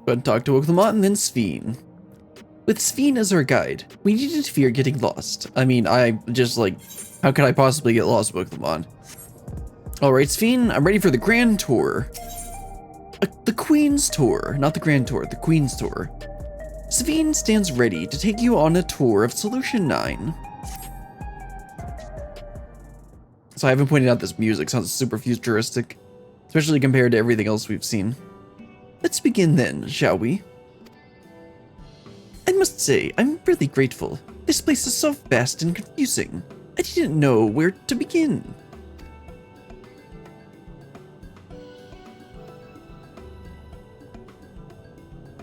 But talk to Oklahoma and then Sphene. With Sphene as our guide, we needn't fear getting lost. I mean, I just like, how could I possibly get lost with Oklahoma? Alright, Sphene, I'm ready for the Grand Tour. The Queen's Tour, not the Grand Tour, the Queen's Tour. Sphene stands ready to take you on a tour of Solution 9. So I haven't pointed out this music sounds super futuristic, especially compared to everything else we've seen. Let's begin then, shall we? I must say, I'm really grateful. This place is so vast and confusing. I didn't know where to begin.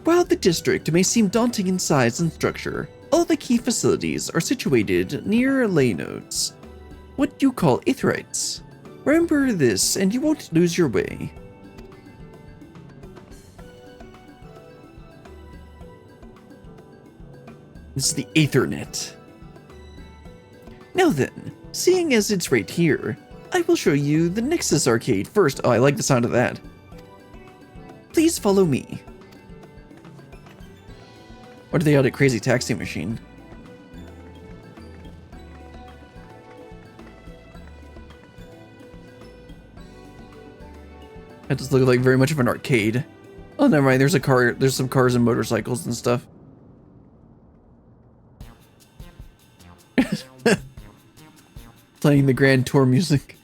While the district may seem daunting in size and structure, all the key facilities are situated near ley nodes, what you call aetherites. Remember this and you won't lose your way. This is the Aethernet. Now then, seeing as it's right here, I will show you the Nexus arcade first. Oh, I like the sound of that. Please follow me. What are they out at Crazy Taxi Machine? That does look like very much of an arcade. Oh, never mind. There's a car. There's some cars and motorcycles and stuff. Playing the Grand Tour music.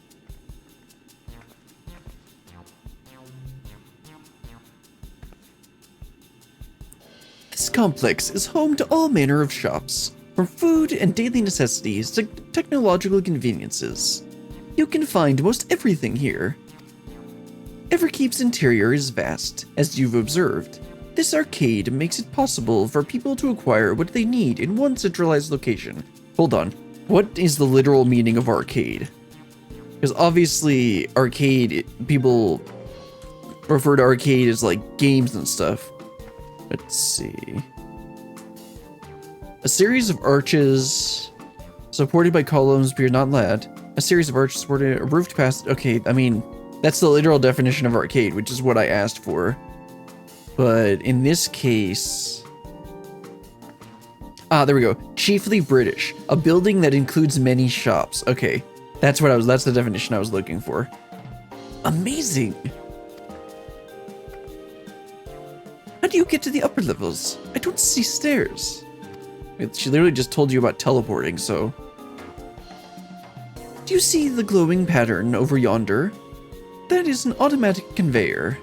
This complex is home to all manner of shops, from food and daily necessities to technological conveniences. You can find most everything here. Everkeep's interior is vast, as you've observed. This arcade makes it possible for people to acquire what they need in one centralized location. Hold on. What is the literal meaning of arcade? Because obviously, arcade, people refer to arcade as like games and stuff. Let's see. A series of arches supported by columns, but you're not led. A series of arches supported a roofed passage. Okay, I mean, that's the literal definition of arcade, which is what I asked for. But in this case... Ah, there we go. Chiefly British. A building that includes many shops. Okay, that's the definition I was looking for. Amazing! How do you get to the upper levels? I don't see stairs. She literally just told you about teleporting, so... Do you see the glowing pattern over yonder? That is an automatic conveyor.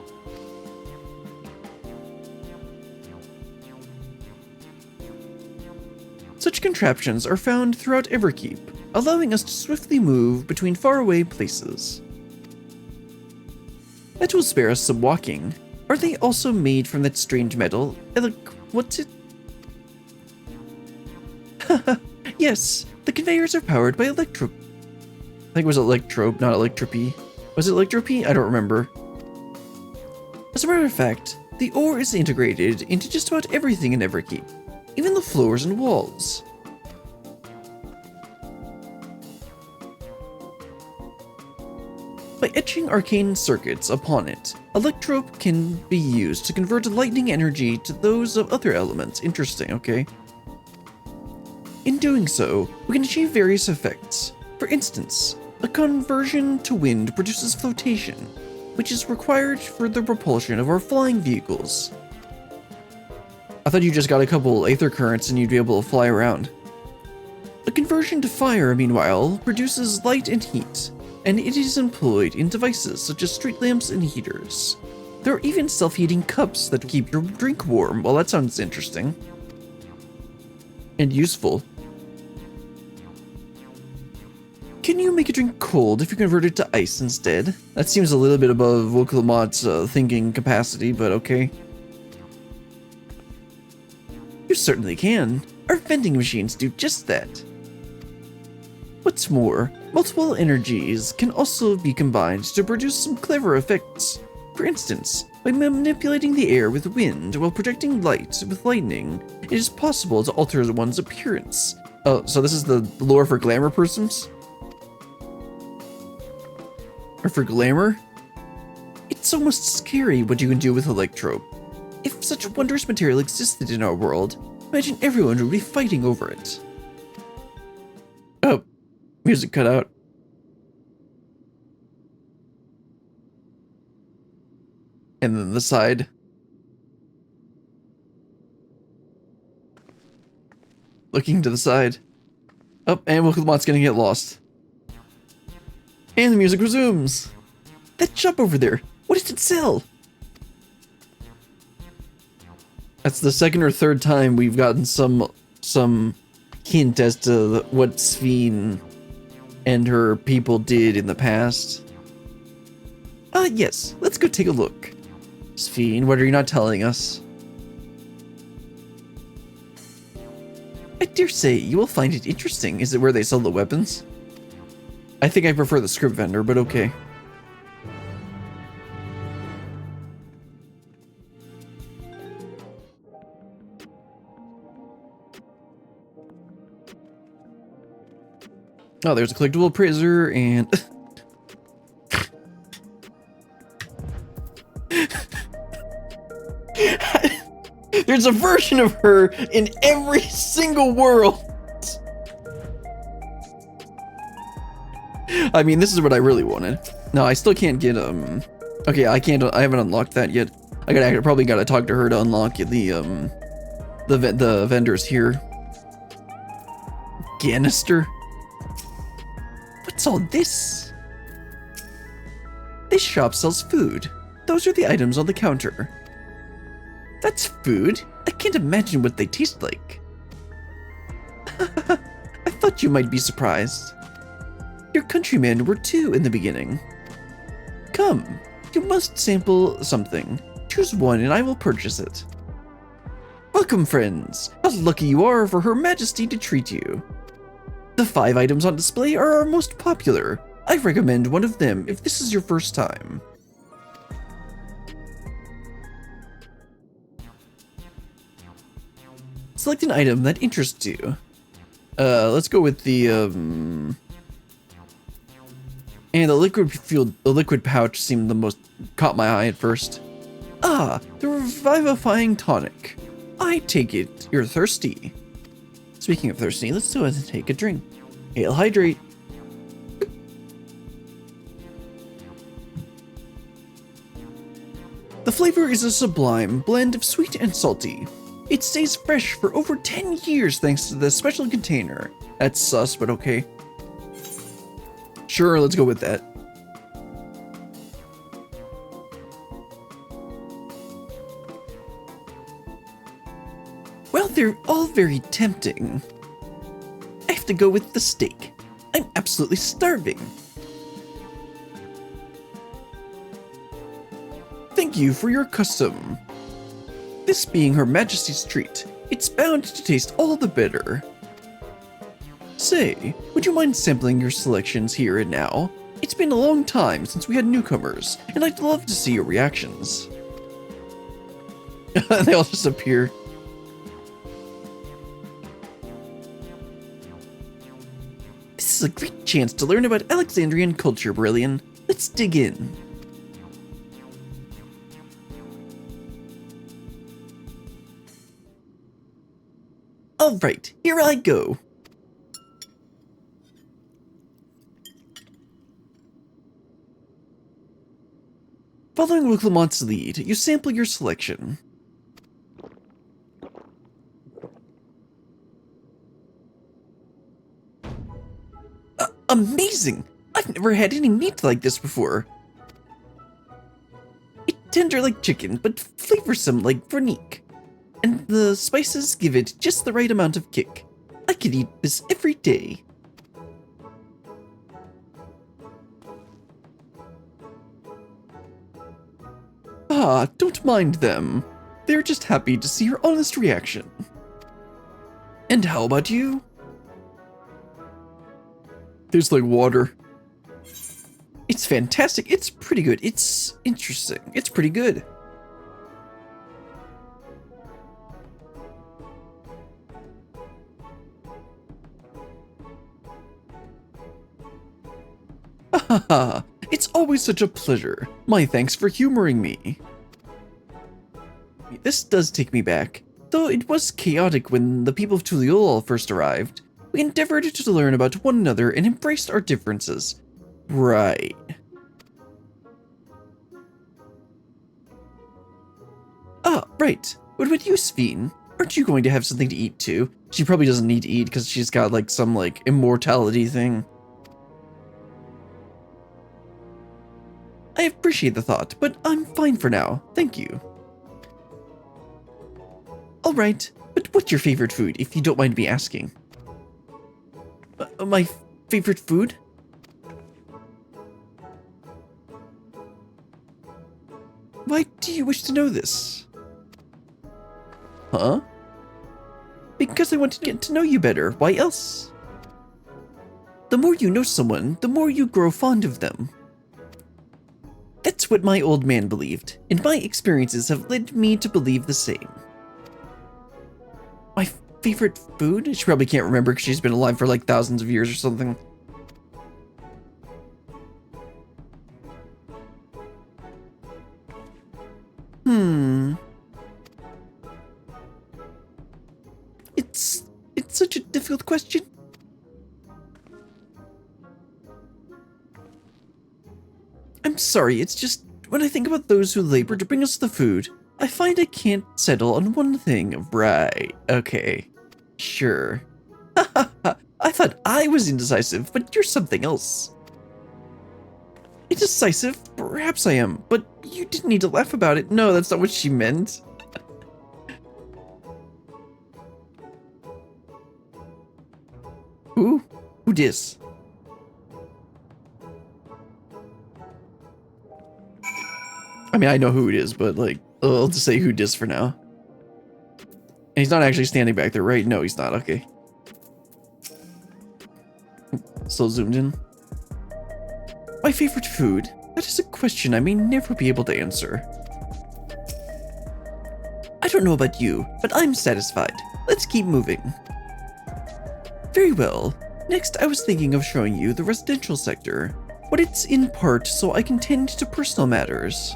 Such contraptions are found throughout Everkeep, allowing us to swiftly move between faraway places. That will spare us some walking. Are they also made from that strange metal? What's it? Haha, yes, the conveyors are powered by I think it was electrope, not electropy. Was it electropy? I don't remember. As a matter of fact, the ore is integrated into just about everything in Everkeep, even the floors and walls. By etching arcane circuits upon it, electrope can be used to convert lightning energy to those of other elements. Interesting, okay. In doing so, we can achieve various effects. For instance, a conversion to wind produces flotation, which is required for the propulsion of our flying vehicles. I thought you just got a couple aether currents and you'd be able to fly around. A conversion to fire, meanwhile, produces light and heat, and it is employed in devices such as street lamps and heaters. There are even self-heating cups that keep your drink warm. Well, that sounds interesting. And useful. Can you make a drink cold if you convert it to ice instead? That seems a little bit above Woklamat's thinking capacity, but okay. You certainly can. Our vending machines do just that. What's more, multiple energies can also be combined to produce some clever effects. For instance, by manipulating the air with wind while projecting light with lightning, it is possible to alter one's appearance. Oh, so this is the lore for glamour persons? Or for glamour? It's almost scary what you can do with electrope. If such wondrous material existed in our world, imagine everyone would be fighting over it. Oh, music cut out. And then the side. Looking to the side. Oh, and Wilkemot's gonna get lost. And the music resumes. That shop over there, what does it sell? That's the second or third time we've gotten some hint as to what Sphene and her people did in the past. Yes, let's go take a look. Sphene, what are you not telling us? I dare say you will find it interesting. Is it where they sell the weapons? I think I prefer the script vendor, but okay. Oh, there's a collectible appraiser and... There's a version of her in every single world. I mean, this is what I really wanted. No, I still can't get, okay, I haven't unlocked that yet. I probably gotta talk to her to unlock the vendors here. Ganister? What's all this? This shop sells food. Those are the items on the counter. That's food? I can't imagine what they taste like. I thought you might be surprised. Your countrymen were too in the beginning. Come, you must sample something. Choose one and I will purchase it. Welcome, friends. How lucky you are for Her Majesty to treat you. The 5 items on display are our most popular. I recommend one of them if this is your first time. Select an item that interests you. Let's go with the, and the liquid pouch seemed the most, caught my eye at first. Ah, the revivifying tonic. I take it you're thirsty. Speaking of thirsty, let's go ahead and take a drink. Hail hydrate. The flavor is a sublime blend of sweet and salty. It stays fresh for over 10 years thanks to the special container. That's sus, but okay. Sure, let's go with that. Well, they're all very tempting. I have to go with the steak. I'm absolutely starving. Thank you for your custom. This being Her Majesty's treat, it's bound to taste all the better. Say, would you mind sampling your selections here and now? It's been a long time since we had newcomers, and I'd love to see your reactions. They all just appear. This is a great chance to learn about Alexandrian culture, Brilliant. Let's dig in. Alright, here I go. Following Wilkemot's lead, you sample your selection. Amazing! I've never had any meat like this before. It's tender like chicken, but flavorsome like vernique. And the spices give it just the right amount of kick. I could eat this every day. Ah, don't mind them. They're just happy to see your honest reaction. And how about you? Tastes like water. It's fantastic. It's pretty good. It's interesting. It's pretty good. Haha, it's always such a pleasure. My thanks for humoring me. This does take me back. Though it was chaotic when the people of Tuliolol first arrived, we endeavored to learn about one another and embraced our differences. Right. Ah, right. What about you, Sphene? Aren't you going to have something to eat too? She probably doesn't need to eat because she's got like some like immortality thing. I appreciate the thought, but I'm fine for now. Thank you. Alright, but what's your favorite food, if you don't mind me asking? My favorite food? Why do you wish to know this? Huh? Because I want to get to know you better. Why else? The more you know someone, the more you grow fond of them. That's what my old man believed, and my experiences have led me to believe the same. My favorite food? She probably can't remember because she's been alive for like thousands of years or something. It's such a difficult question. I'm sorry, it's just when I think about those who labor to bring us the food, I find I can't settle on one thing. Right, okay, sure. I thought I was indecisive, but you're something else. Indecisive? Perhaps I am, but you didn't need to laugh about it. No, that's not what she meant. Who? Who dis? I mean, I know who it is, but like, I'll just say who dis for now. And he's not actually standing back there, right? No, he's not. Okay. Still zoomed in. My favorite food? That is a question I may never be able to answer. I don't know about you, but I'm satisfied. Let's keep moving. Very well. Next, I was thinking of showing you the residential sector, but it's in part so I can tend to personal matters.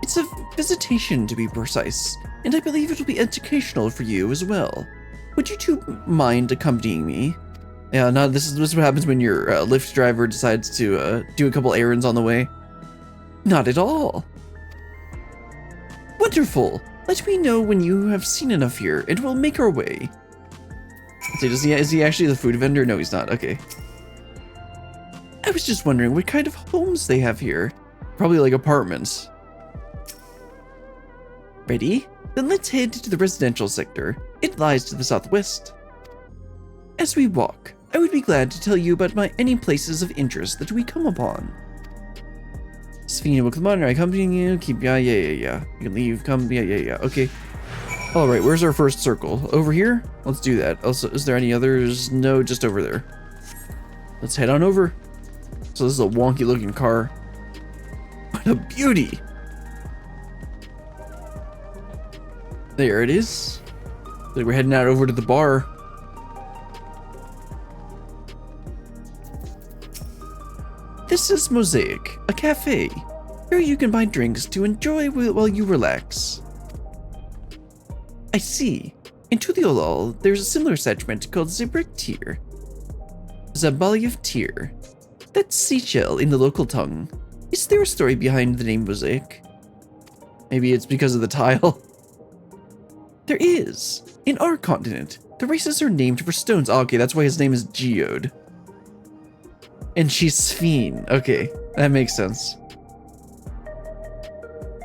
It's a visitation, to be precise, and I believe it'll be educational for you as well. Would you two mind accompanying me? Yeah, no, this is what happens when your Lyft driver decides to do a couple errands on the way. Not at all. Wonderful. Let me know when you have seen enough here, and we'll make our way. So is he actually the food vendor? No, he's not. Okay. I was just wondering what kind of homes they have here. Probably like apartments. Ready? Then let's head to the residential sector. It lies to the southwest. As we walk, I would be glad to tell you about any places of interest that we come upon. Sphene will come on, I accompany you. Keep, yeah. You can leave, come, yeah. Okay. All right, where's our first circle? Over here? Let's do that. Also, is there any others? No, just over there. Let's head on over. So this is a wonky looking car. What a beauty. There it is. Like we're heading out over to the bar. This is Mosaic, a cafe. Here you can buy drinks to enjoy while you relax. I see. In Tuliolol, there's a similar settlement called Zabrektir. Zabalyev-Tir. That's seashell in the local tongue. Is there a story behind the name Mosaic? Maybe it's because of the tile. There is. In our continent, the races are named for stones. Oh, okay, that's why his name is Geode. And she's Sphene. Okay, that makes sense.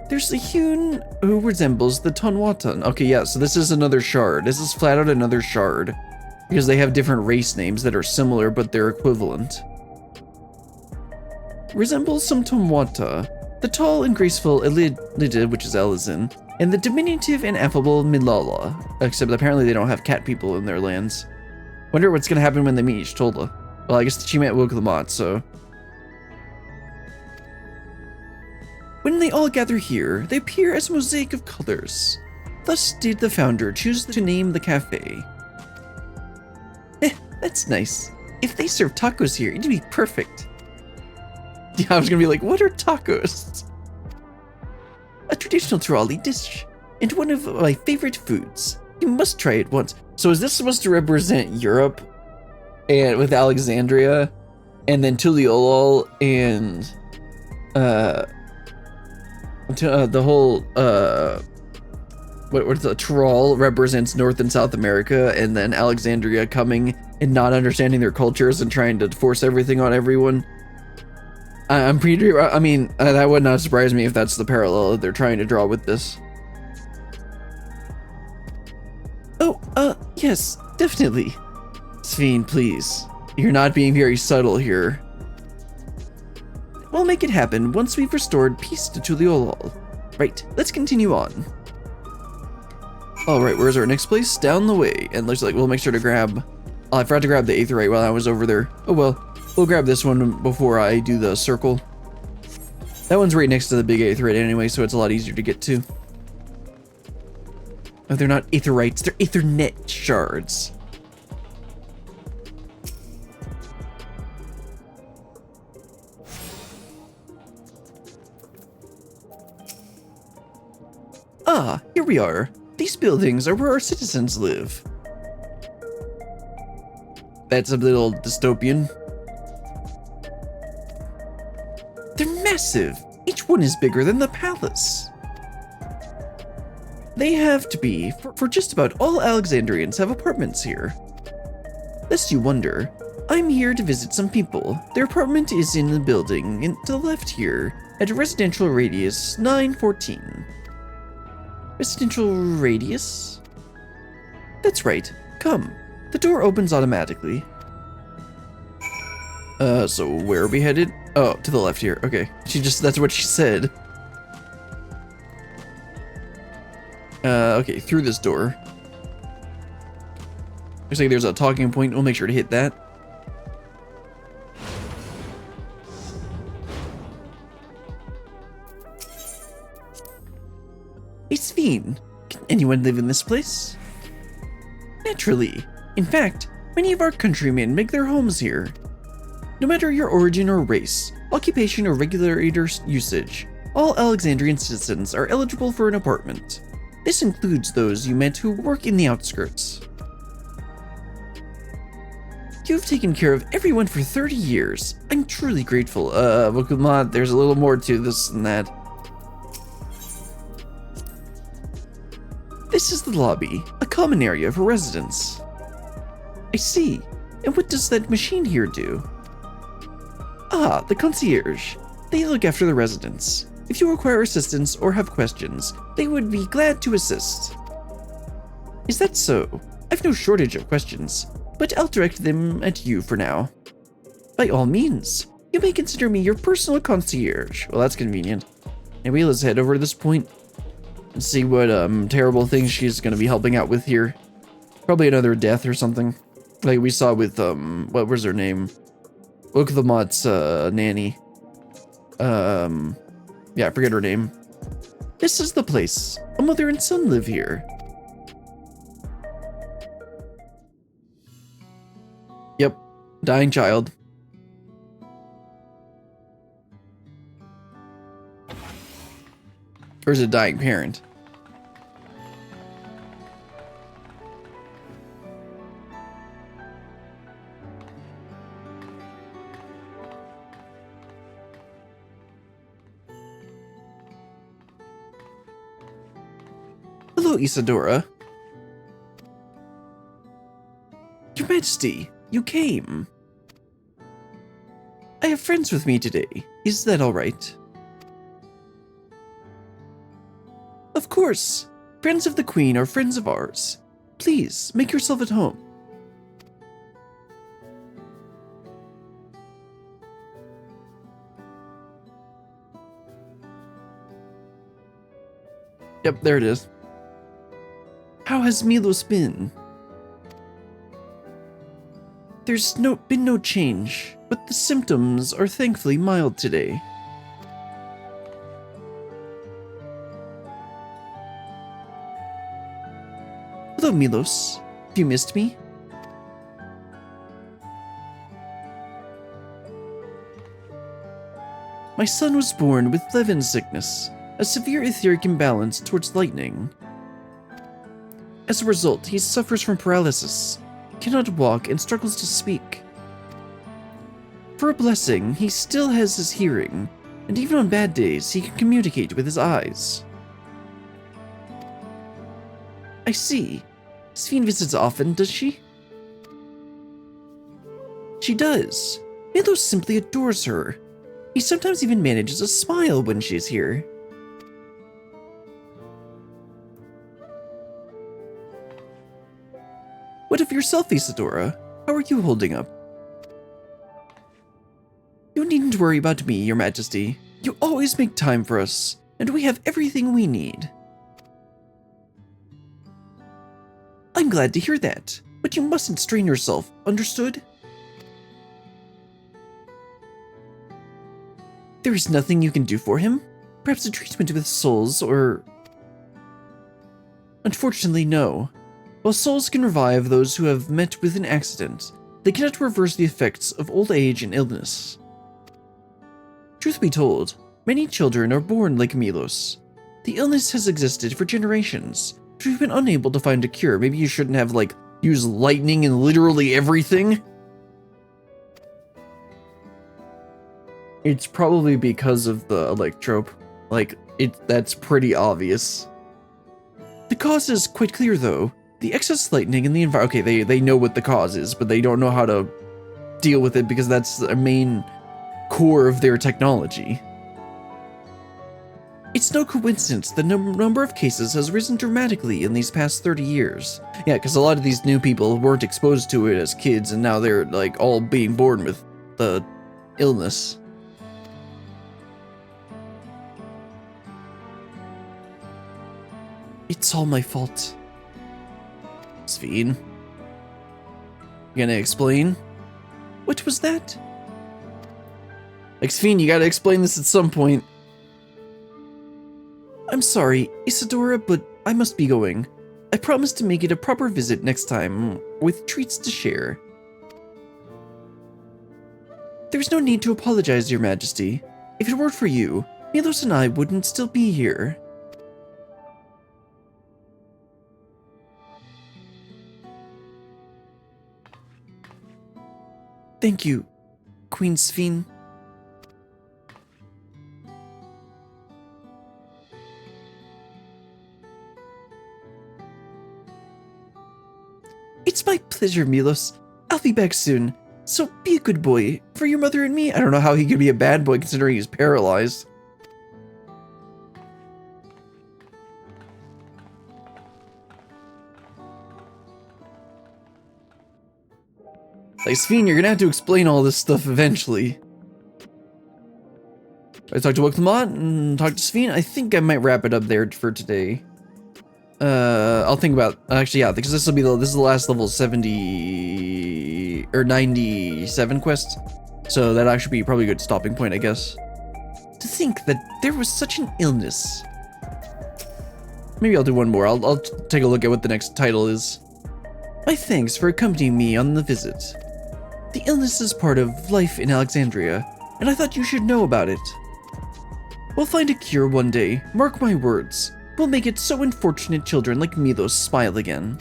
There's a hewn who resembles the Tonwatan. Okay, yeah, so this is another shard. This is flat out another shard. Because they have different race names that are similar, but they're equivalent. Resembles some Tonwata. The tall and graceful Elida, which is Elizin, and the diminutive and affable Milala. Except apparently they don't have cat people in their lands. Wonder what's gonna happen when they meet Y'shtola. Well, I guess she met Woklamat, so... When they all gather here, they appear as a mosaic of colors. Thus did the founder choose to name the cafe. That's nice. If they serve tacos here, it'd be perfect. Yeah, I was gonna be like, what are tacos? A tradition traditional Turali dish, and one of my favorite foods. You must try it once. So is this supposed to represent Europe, and with Alexandria, and then Tuliolol, and the whole what's the Tyrol represents North and South America, and then Alexandria coming and not understanding their cultures and trying to force everything on everyone. I'm pretty. I mean, that would not surprise me if that's the parallel that they're trying to draw with this. Oh, yes, definitely. Sphene, please. You're not being very subtle here. We'll make it happen once we've restored peace to Tuliolol. Right, let's continue on. Alright, where's our next place? Down the way. And looks like we'll make sure to grab... Oh, I forgot to grab the Aetheryte while I was over there. Oh well, we'll grab this one before I do the circle. That one's right next to the big Aetheryte anyway, so it's a lot easier to get to. Oh, they're not Aetherites, they're Aethernet shards. Ah, here we are. These buildings are where our citizens live. That's a little dystopian. They're massive. Each one is bigger than the palace. They have to be, for just about all Alexandrians have apartments here. Lest you wonder, I'm here to visit some people. Their apartment is in the building to the left here, at residential radius 914. Residential radius? That's right, come. The door opens automatically. So where are we headed? Oh, to the left here, okay. That's what she said. Okay, through this door. Looks like there's a talking point, we'll make sure to hit that. Hey Sphene, can anyone live in this place? Naturally. In fact, many of our countrymen make their homes here. No matter your origin or race, occupation or regulator usage, all Alexandrian citizens are eligible for an apartment. This includes those you met who work in the outskirts. You've taken care of everyone for 30 years. I'm truly grateful. Vukumad, there's a little more to this than that. This is the lobby, a common area for residents. I see. And what does that machine here do? Ah, the concierge. They look after the residents. If you require assistance or have questions, they would be glad to assist. Is that so? I've no shortage of questions, but I'll direct them at you for now. By all means, you may consider me your personal concierge. Well, that's convenient. Anyway, let's head over to this point and see what terrible things she's going to be helping out with here. Probably another death or something. Like we saw with, what was her name? Ukvamot's nanny. Yeah, I forget her name. This is the place. A mother and son live here. Yep, dying child. Or is it dying parent? Hello, Isadora. Your Majesty, you came. I have friends with me today. Is that all right? Of course. Friends of the Queen are friends of ours. Please, make yourself at home. Yep, there it is. How has Milos been? There's been no change, but the symptoms are thankfully mild today. Hello, Milos. Have you missed me? My son was born with Levin sickness. a severe etheric imbalance towards lightning. As a result, he suffers from paralysis, cannot walk, and struggles to speak. For a blessing, he still has his hearing, and even on bad days, he can communicate with his eyes. I see. Sphene visits often, does she? She does. Milos simply adores her. He sometimes even manages a smile when she's here. What of yourself, Isadora? How are you holding up? You needn't worry about me, Your Majesty. You always make time for us, and we have everything we need. I'm glad to hear that, but you mustn't strain yourself, understood? There is nothing you can do for him? Perhaps a treatment with souls, or... Unfortunately, no. While souls can revive those who have met with an accident, they cannot reverse the effects of old age and illness. Truth be told, many children are born like Milos. The illness has existed for generations, but we've been unable to find a cure. Maybe you shouldn't have, used lightning in literally everything? It's probably because of the electrope. That's pretty obvious. The cause is quite clear, though. The excess lightning in the environment. Okay, they know what the cause is, but they don't know how to deal with it because that's the main core of their technology. It's no coincidence the number of cases has risen dramatically in these past 30 years. Yeah, because a lot of these new people weren't exposed to it as kids, and now they're all being born with the illness. It's all my fault. Sphene? You gonna explain? What was that? Sphene, you gotta explain this at some point. I'm sorry, Isadora, but I must be going. I promise to make it a proper visit next time, with treats to share. There's no need to apologize, Your Majesty. If it weren't for you, Milos and I wouldn't still be here. Thank you, Queen Sphene. It's my pleasure, Milos. I'll be back soon, so be a good boy for your mother and me. I don't know how he could be a bad boy considering he's paralyzed. Sphene, you're gonna have to explain all this stuff eventually. I talked to Woklamot and talked to Sphene. I think I might wrap it up there for today. I'll think about actually, yeah, because this is the last level 70 or 97 quest, so that actually be probably a good stopping point, I guess. To think that there was such an illness. Maybe I'll do one more. I'll take a look at what the next title is. My thanks for accompanying me on the visit. The illness is part of life in Alexandria, and I thought you should know about it. We'll find a cure one day, mark my words. We'll make it so unfortunate children like Milos smile again.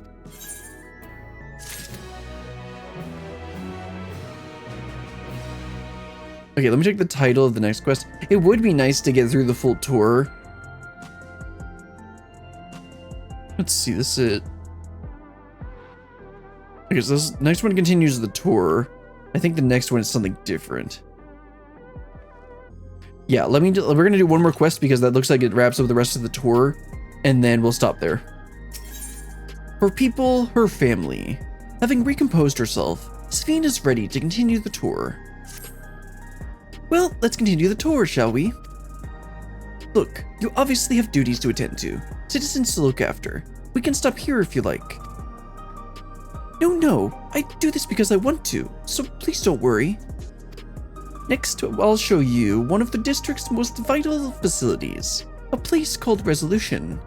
Okay, let me check the title of the next quest. It would be nice to get through the full tour. Let's see, this is it. Okay, so this next one continues the tour. I think the next one is something different. Yeah, we're gonna do one more quest because that looks like it wraps up the rest of the tour, and then we'll stop there. For people, her family. Having recomposed herself, Sphene is ready to continue the tour. Well, let's continue the tour, shall we? Look, you obviously have duties to attend to, citizens to look after. We can stop here if you like. No, I do this because I want to, so please don't worry. Next, I'll show you one of the district's most vital facilities, a place called Resolution.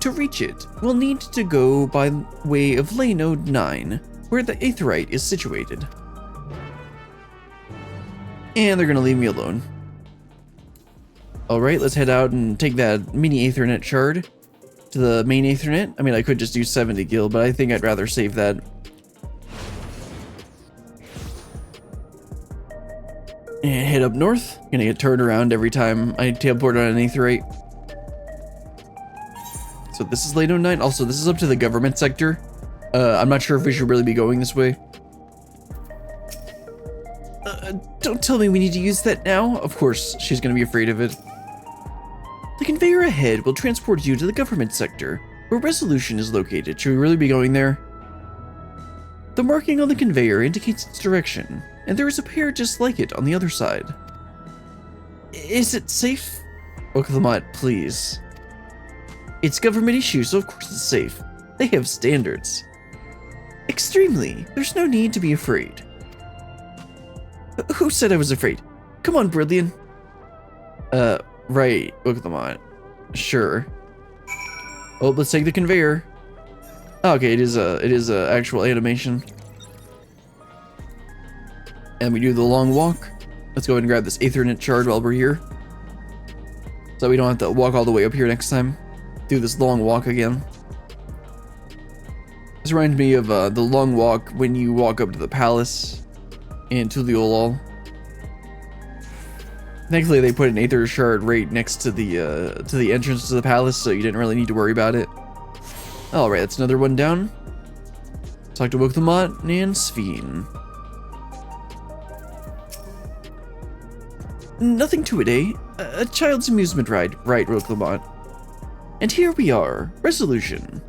To reach it, we'll need to go by way of Lane Node 9, where the Aetherite is situated. And they're gonna leave me alone. Alright, let's head out and take that mini Aethernet shard to the main Aethernet. I mean, I could just do 70 gil, but I think I'd rather save that. And head up north. Gonna get turned around every time I teleport on an Aetherite. So this is late 09. Also, this is up to the government sector. I'm not sure if we should really be going this way. Don't tell me we need to use that now. Of course, she's gonna be afraid of it. The conveyor ahead will transport you to the government sector, where Resolution is located. Should we really be going there? The marking on the conveyor indicates its direction, and there is a pair just like it on the other side. Is it safe? Oklamat, please. It's government issue, so of course it's safe. They have standards. Extremely. There's no need to be afraid. Who said I was afraid? Come on, Brilliant. Right, Oklamat. Sure. Oh, let's take the conveyor. Okay, it is a actual animation. And we do the long walk. Let's go ahead and grab this Aethernet shard while we're here, so we don't have to walk all the way up here next time. Do this long walk again. This reminds me of the long walk when you walk up to the palace in Tuliolol. Thankfully, they put an Aether shard right next to the entrance to the palace, so you didn't really need to worry about it. All right, that's another one down. Talk to Oklamat and Sphene. Nothing to it, eh? A child's amusement ride, right, Oklamat? And here we are, Resolution,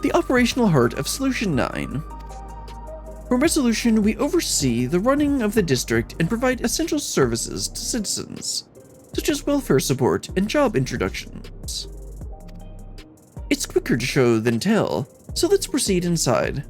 the operational heart of Solution 9. From Resolution, we oversee the running of the district and provide essential services to citizens, such as welfare support and job introductions. It's quicker to show than tell, so let's proceed inside.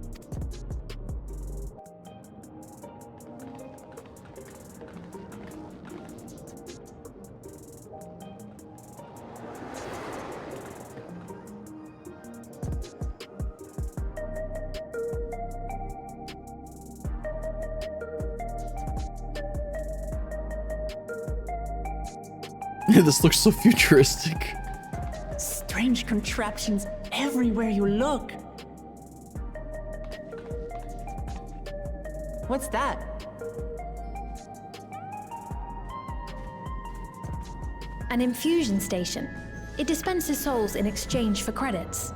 This looks so futuristic. Strange contraptions everywhere you look. What's that? An infusion station. It dispenses souls in exchange for credits.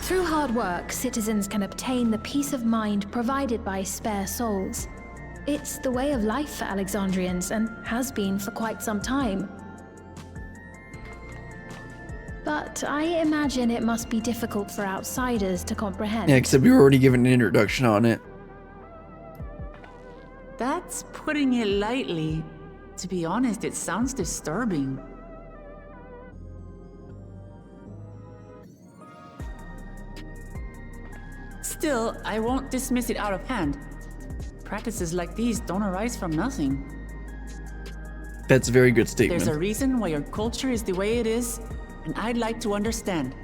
Through hard work, citizens can obtain the peace of mind provided by spare souls. It's the way of life for Alexandrians, and has been for quite some time. But I imagine it must be difficult for outsiders to comprehend. Yeah, except we were already given an introduction on it. That's putting it lightly. To be honest, it sounds disturbing. Still, I won't dismiss it out of hand. Practices like these don't arise from nothing. That's a very good statement. There's a reason why your culture is the way it is, and I'd like to understand.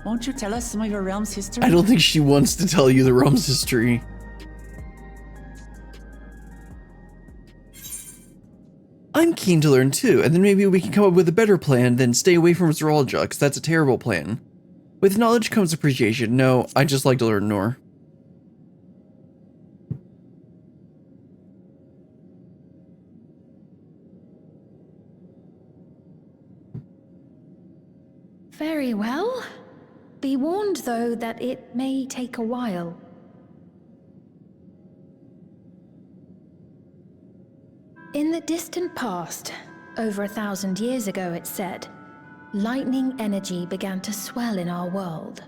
Won't you tell us some of your realm's history? I don't think she wants to tell you the realm's history. I'm keen to learn too, and then maybe we can come up with a better plan than stay away from Zeralja, because that's a terrible plan. With knowledge comes appreciation. No, I just like to learn Nor. Very well. Be warned, though, that it may take a while. In the distant past, over 1,000 years ago, it's said, lightning energy began to swell in our world.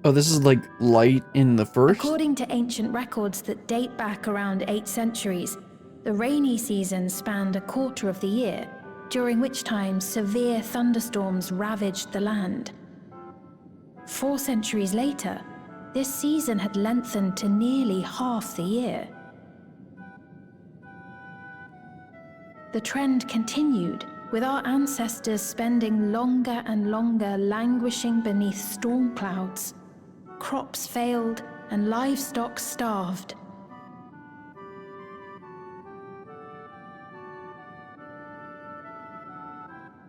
Oh, this is like light in the first? According to ancient records that date back around 8 centuries, the rainy season spanned a quarter of the year, during which time severe thunderstorms ravaged the land. 4 centuries later, this season had lengthened to nearly half the year. The trend continued, with our ancestors spending longer and longer languishing beneath storm clouds. Crops failed and livestock starved.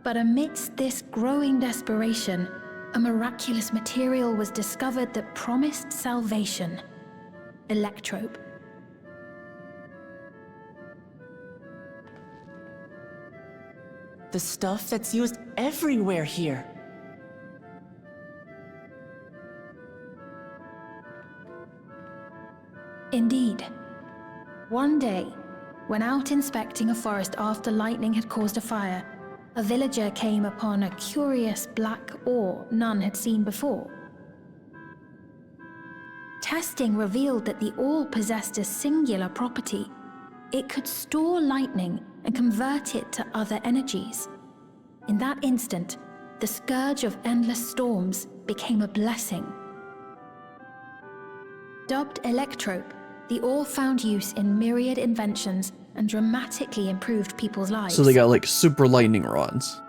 But amidst this growing desperation, a miraculous material was discovered that promised salvation: electrope. The stuff that's used everywhere here. Indeed. One day, when out inspecting a forest after lightning had caused a fire, a villager came upon a curious black ore none had seen before. Testing revealed that the ore possessed a singular property. It could store lightning and convert it to other energies. In that instant, the scourge of endless storms became a blessing. Dubbed electrope, the ore found use in myriad inventions and dramatically improved people's lives. So they got like super lightning rods.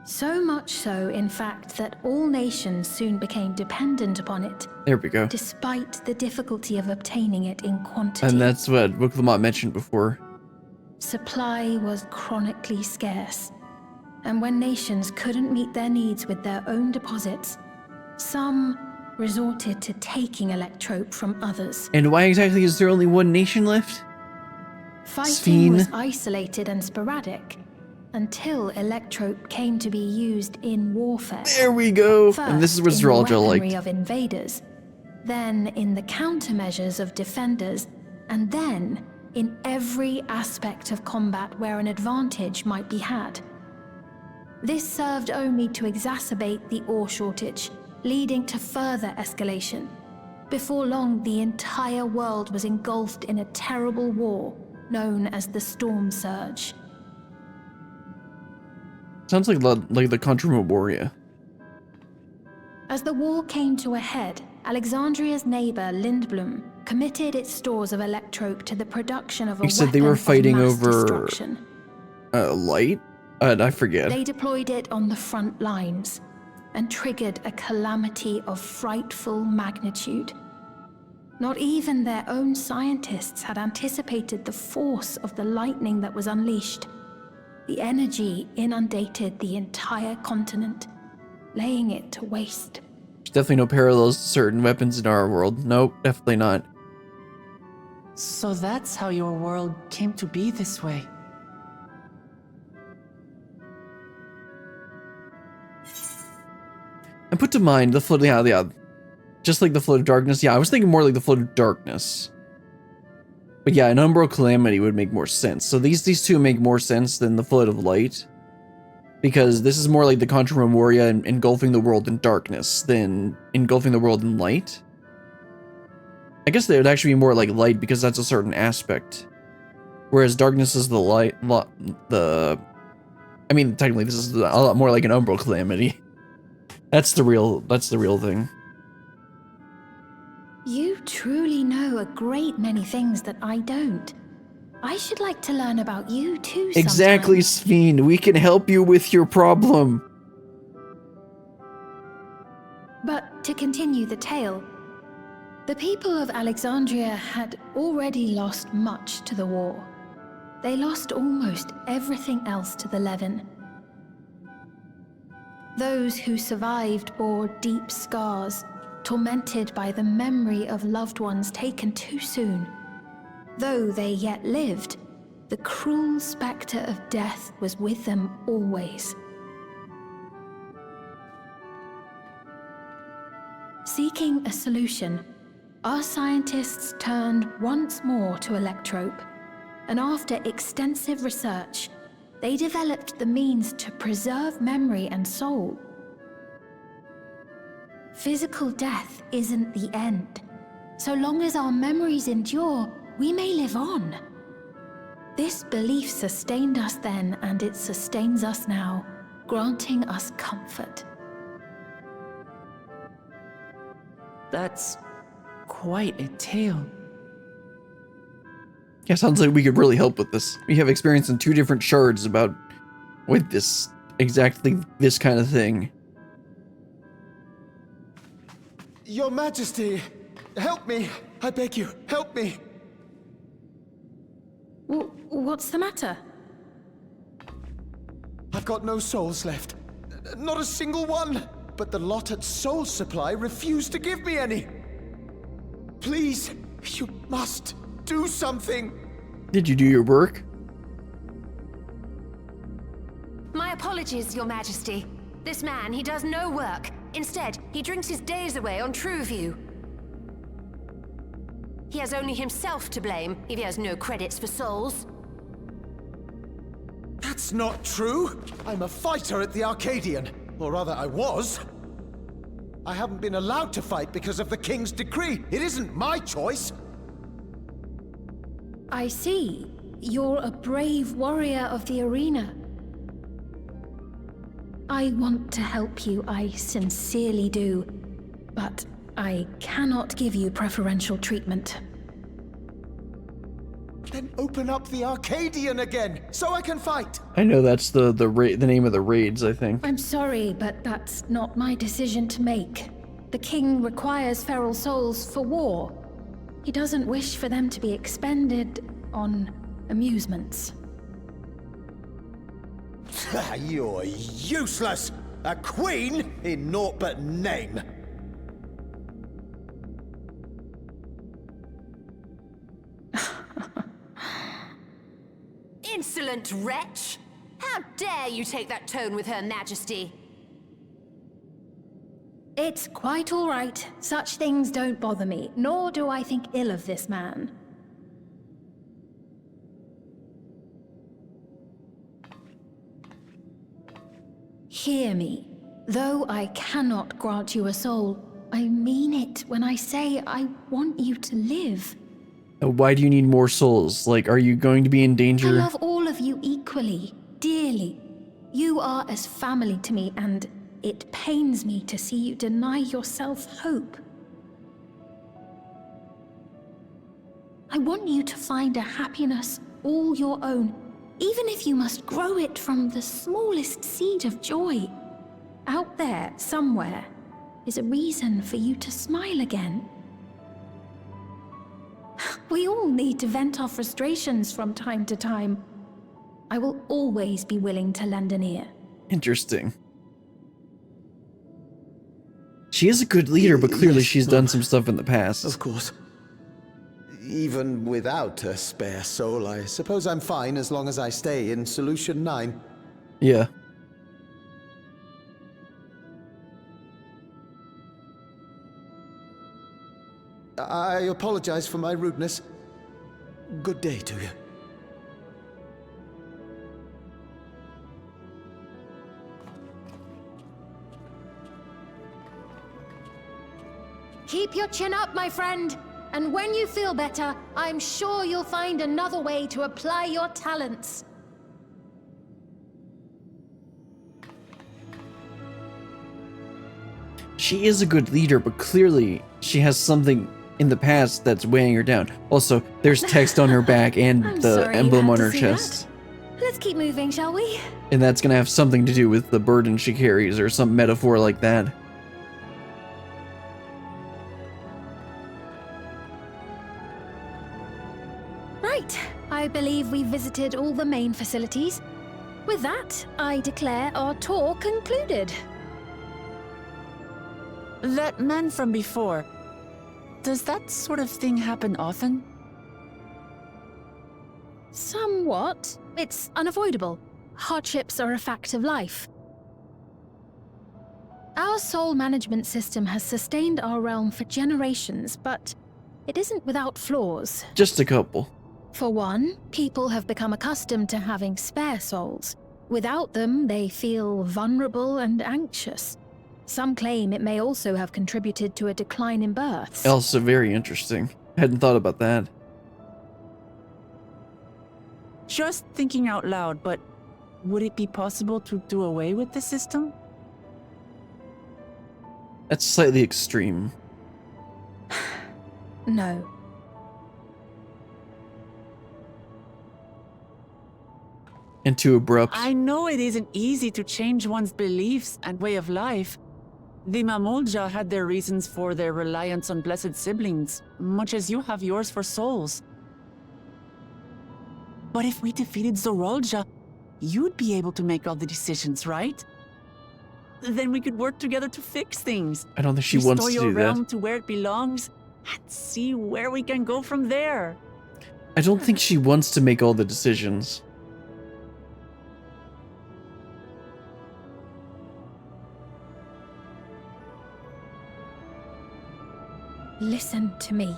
So much so, in fact, that all nations soon became dependent upon it. There we go. Despite the difficulty of obtaining it in quantity. And that's what Book Lamont mentioned before. Supply was chronically scarce. And when nations couldn't meet their needs with their own deposits, some resorted to taking electrope from others. And why exactly is there only one nation left? Fighting Sphene. was isolated and sporadic, until electrope came to be used in warfare. There we go. First, And this is what in the Zeralja weaponry liked. of invaders, then in the countermeasures of defenders, and then in every aspect of combat where an advantage might be had. This served only to exacerbate the ore shortage, leading to further escalation. Before long, the entire world was engulfed in a terrible war known as the Storm Surge. Sounds like the Contra Memoria. As the war came to a head, Alexandria's neighbor Lindblum committed its stores of electrope to the production of a You said they weapon were of fighting mass over destruction. light? I forget. They deployed it on the front lines and triggered a calamity of frightful magnitude. Not even their own scientists had anticipated the force of the lightning that was unleashed. The energy inundated the entire continent, laying it to waste. There's definitely no parallels to certain weapons in our world. Nope, definitely not. So that's how your world came to be this way. And put to mind the flood, yeah, just like the flood of darkness. Yeah, I was thinking more like the flood of darkness. But yeah, an umbral calamity would make more sense. So these two make more sense than the flood of light, because this is more like the Contra Memoria engulfing the world in darkness than engulfing the world in light. I guess they would actually be more like light because that's a certain aspect, whereas darkness is the light. I mean, technically, this is a lot more like an umbral calamity. That's the real thing. You truly know a great many things that I don't. I should like to learn about you too sometime. Exactly, Sphene. We can help you with your problem. But to continue the tale, the people of Alexandria had already lost much to the war. They lost almost everything else to the Levin. Those who survived bore deep scars, tormented by the memory of loved ones taken too soon. Though they yet lived, the cruel specter of death was with them always. Seeking a solution, our scientists turned once more to electrope, and after extensive research, they developed the means to preserve memory and soul. Physical death isn't the end. So long as our memories endure, we may live on. This belief sustained us then, and it sustains us now, granting us comfort. That's quite a tale. Yeah, sounds like we could really help with this. We have experience in 2 different shards with this, exactly this kind of thing. Your Majesty, help me! I beg you, help me! What's the matter? got no souls left. Not a single one. But the lot at Soul Supply refused to give me any. Please, you must do something. Did you do your work? My apologies, Your Majesty. This man, he does no work. Instead, he drinks his days away on Trueview. He has only himself to blame if he has no credits for souls. That's not true. I'm a fighter at the Arcadian. Or rather, I was. I haven't been allowed to fight because of the King's decree. It isn't my choice. I see. You're a brave warrior of the arena. I want to help you, I sincerely do. But I cannot give you preferential treatment. Then open up the Arcadian again, so I can fight. I know that's the name of the raids, I think. I'm sorry, but that's not my decision to make. The king requires feral souls for war. He doesn't wish for them to be expended on amusements. You're useless! A queen in naught but name! Insolent wretch! How dare you take that tone with Her Majesty? It's quite all right. Such things don't bother me, nor do I think ill of this man. Hear me. Though I cannot grant you a soul, I mean it when I say I want you to live. Why do you need more souls? Like, are you going to be in danger? I love all of you equally, dearly. You are as family to me, and it pains me to see you deny yourself hope. I want you to find a happiness all your own, even if you must grow it from the smallest seed of joy. Out there, somewhere, is a reason for you to smile again. We all need to vent our frustrations from time to time. I will always be willing to lend an ear. Interesting. She is a good leader, but clearly she's done some stuff in the past. Of course. Even without a spare soul, I suppose I'm fine as long as I stay in Solution 9. Yeah. I apologize for my rudeness. Good day to you. Keep your chin up, my friend. And when you feel better, I'm sure you'll find another way to apply your talents. She is a good leader, but clearly she has something in the past that's weighing her down. Also, there's text on her back and I'm the sorry you emblem had on to her see chest. that. Let's keep moving, shall we? And that's gonna have something to do with the burden she carries or some metaphor like that. Right. I believe we've visited all the main facilities. With that, I declare our tour concluded. That man from before, does that sort of thing happen often? Somewhat. It's unavoidable. Hardships are a fact of life. Our soul management system has sustained our realm for generations, but it isn't without flaws. Just a couple. For one, people have become accustomed to having spare souls. Without them, they feel vulnerable and anxious. Some claim it may also have contributed to a decline in births. Also very interesting. Hadn't thought about that. Just thinking out loud, but would it be possible to do away with the system? That's slightly extreme. No. And too abrupt. I know it isn't easy to change one's beliefs and way of life. The Mamolja had their reasons for their reliance on blessed siblings, much as you have yours for souls. But if we defeated Zorolja, you'd be able to make all the decisions, right? Then we could work together to fix things. I don't think she wants to Restore do your realm that. to where it belongs, and see where we can go from there. I don't think she wants to make all the decisions. Listen to me.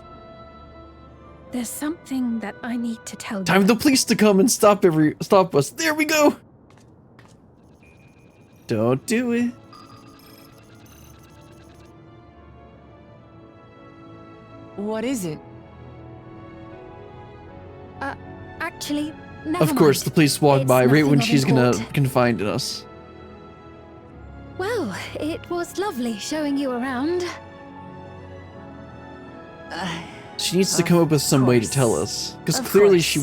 There's something that I need to tell you. Time for the police to come and stop us. There we go. Don't do it. What is it? Actually, never Of course, mind. the police walk It's by right when nothing of she's gonna import. confide in us. Well, it was lovely showing you around. She needs to come up with some way to tell us, because clearly she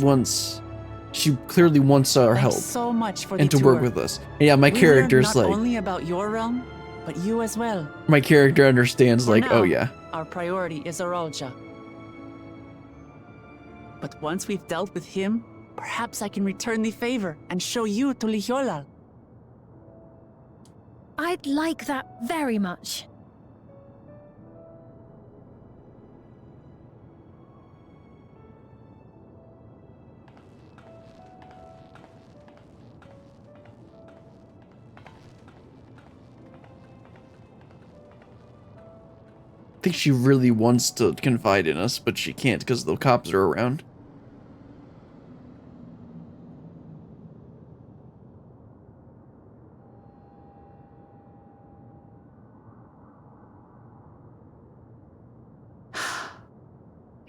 clearly wants our help Thanks so much for the and to tour. work with us. And yeah, my We character's learned not like, only about your realm, but you as well. my character understands For like, now, oh yeah, Our priority is Aralja. But once we've dealt with him, perhaps I can return the favor and show you to Lihiolal. I'd like that very much. I think she really wants to confide in us, but she can't because the cops are around.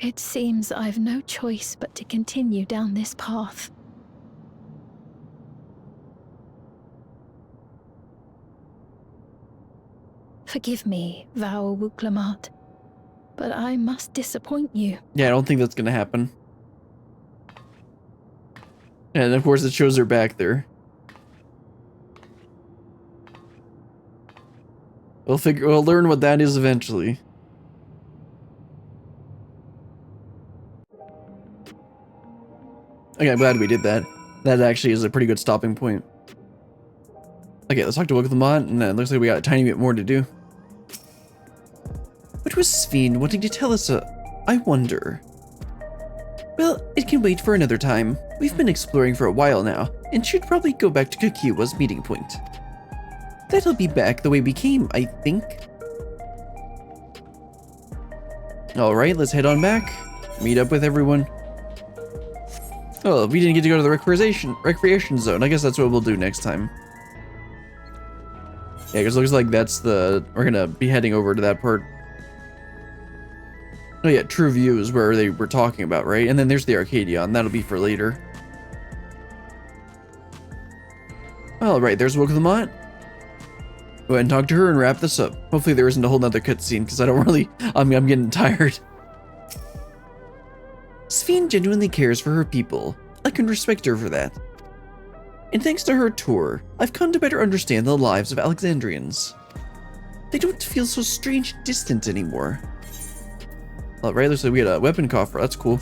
It seems I've no choice but to continue down this path. Forgive me, Val Wuklamat, but I must disappoint you. Yeah, I don't think that's gonna happen. And of course it shows her back there. We'll learn what that is eventually. Okay, I'm glad we did that. That actually is a pretty good stopping point. Okay, let's talk to Wuklamat, and then it looks like we got a tiny bit more to do. What was Sphene wanting to tell us? I wonder. Well, it can wait for another time. We've been exploring for a while now, and should probably go back to Kakiwa's meeting point. That'll be back the way we came, I think. Alright, let's head on back. Meet up with everyone. Oh, we didn't get to go to the recreation zone. I guess that's what we'll do next time. Yeah, because it looks like that's we're gonna be heading over to that part. Oh yeah, True View is where they were talking about, right? And then there's the Arcadion. That'll be for later. Alright, there's Wuklamat. Go ahead and talk to her and wrap this up. Hopefully there isn't a whole nother cutscene, because I don't really... I'm getting tired. Sphene genuinely cares for her people. I can respect her for that. And thanks to her tour, I've come to better understand the lives of Alexandrians. They don't feel so strange and distant anymore. Alright, looks like we had a weapon coffer. That's cool.